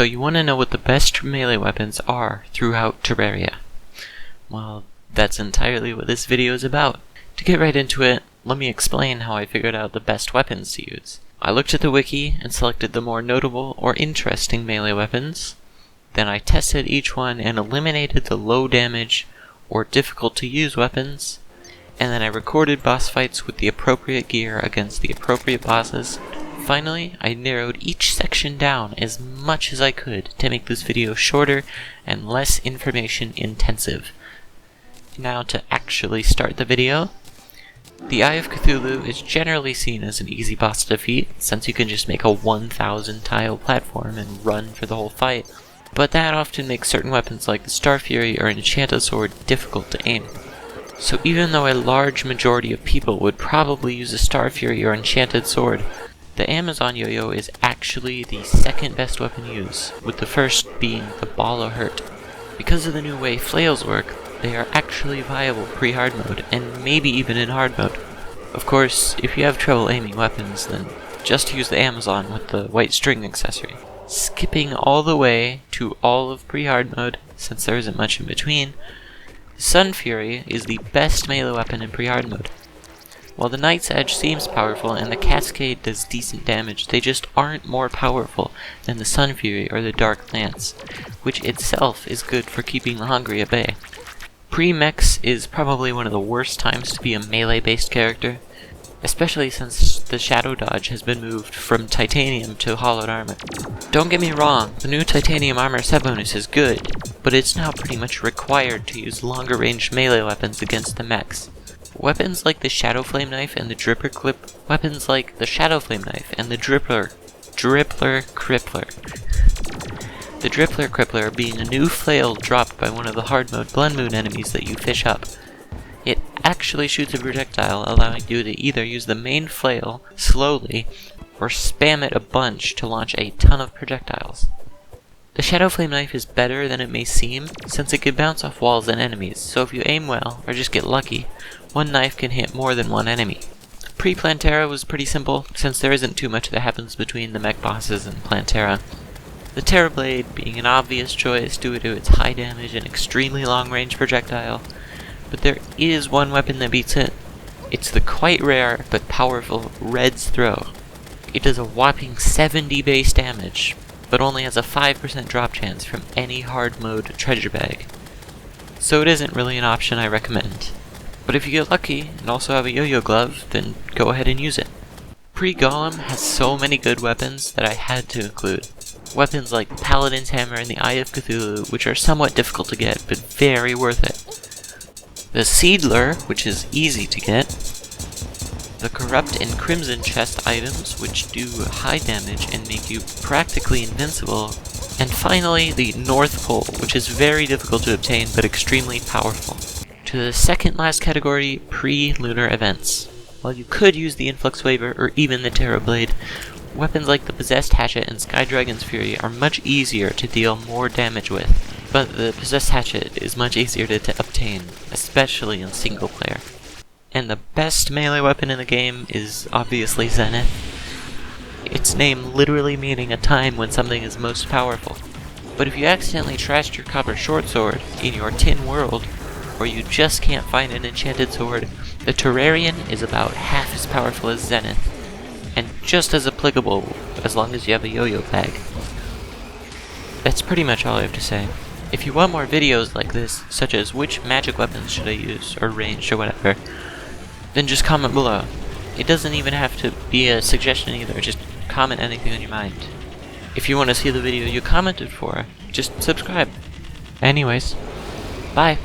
So you want to know what the best melee weapons are throughout Terraria. Well, that's entirely what this video is about. To get right into it, let me explain how I figured out the best weapons to use. I looked at the wiki and selected the more notable or interesting melee weapons. Then I tested each one and eliminated the low damage or difficult to use weapons. And then I recorded boss fights with the appropriate gear against the appropriate bosses. Finally, I narrowed each section down as much as I could to make this video shorter and less information intensive. Now to actually start the video. The Eye of Cthulhu is generally seen as an easy boss to defeat, since you can just make a 1,000 tile platform and run for the whole fight, but that often makes certain weapons like the Sunfury or Enchanted Sword difficult to aim. So even though a large majority of people would probably use a Sunfury or Enchanted Sword, the Amazon Yo-Yo is actually the second best weapon to use, with the first being the Ball of Hurt. Because of the new way flails work, they are actually viable pre-hard mode, and maybe even in hard mode. Of course, if you have trouble aiming weapons, then just use the Amazon with the white string accessory. Skipping all the way to all of pre-hard mode, since there isn't much in between, Sunfury is the best melee weapon in pre-hard mode. While the Knight's Edge seems powerful and the Cascade does decent damage, they just aren't more powerful than the Sunfury or the Dark Lance, which itself is good for keeping the hungry at bay. Pre-Mex is probably one of the worst times to be a melee-based character, especially since the Shadow Dodge has been moved from titanium to hollowed armor. Don't get me wrong, the new titanium armor set bonus is good, but it's now pretty much required to use longer range melee weapons against the mechs. Weapons like the Shadow Flame Knife and the Drippler Crippler. The Drippler Crippler being a new flail dropped by one of the hard mode Blood Moon enemies that you fish up. It actually shoots a projectile, allowing you to either use the main flail slowly or spam it a bunch to launch a ton of projectiles. The Shadow Flame Knife is better than it may seem, since it can bounce off walls and enemies, so if you aim well, or just get lucky, one knife can hit more than one enemy. Pre-Plantera was pretty simple, since there isn't too much that happens between the mech bosses and Plantera. The Terra Blade being an obvious choice due to its high damage and extremely long range projectile, but there is one weapon that beats it. It's the quite rare but powerful Red's Throw. It does a whopping 70 base damage, but only has a 5% drop chance from any hard mode treasure bag. So it isn't really an option I recommend. But if you get lucky and also have a yo-yo glove, then go ahead and use it. Pre-Golem has so many good weapons that I had to include. Weapons like Paladin's Hammer and the Eye of Cthulhu, which are somewhat difficult to get, but very worth it. The Seedler, which is easy to get. The Corrupt and Crimson chest items, which do high damage and make you practically invincible. And finally, the North Pole, which is very difficult to obtain but extremely powerful. To the second last category, pre-Lunar Events. While you could use the Influx Waver or even the Terra Blade, weapons like the Possessed Hatchet and Sky Dragon's Fury are much easier to deal more damage with, but the Possessed Hatchet is much easier to obtain, especially in single player. And the best melee weapon in the game is obviously Zenith, its name literally meaning a time when something is most powerful. But if you accidentally trashed your copper short sword in your tin world, or you just can't find an enchanted sword, the Terrarian is about half as powerful as Zenith, and just as applicable as long as you have a yo-yo bag. That's pretty much all I have to say. If you want more videos like this, such as which magic weapons should I use, or ranged, or whatever, then just comment below. It doesn't even have to be a suggestion either, just comment anything on your mind. If you want to see the video you commented for, just subscribe. Anyways, bye!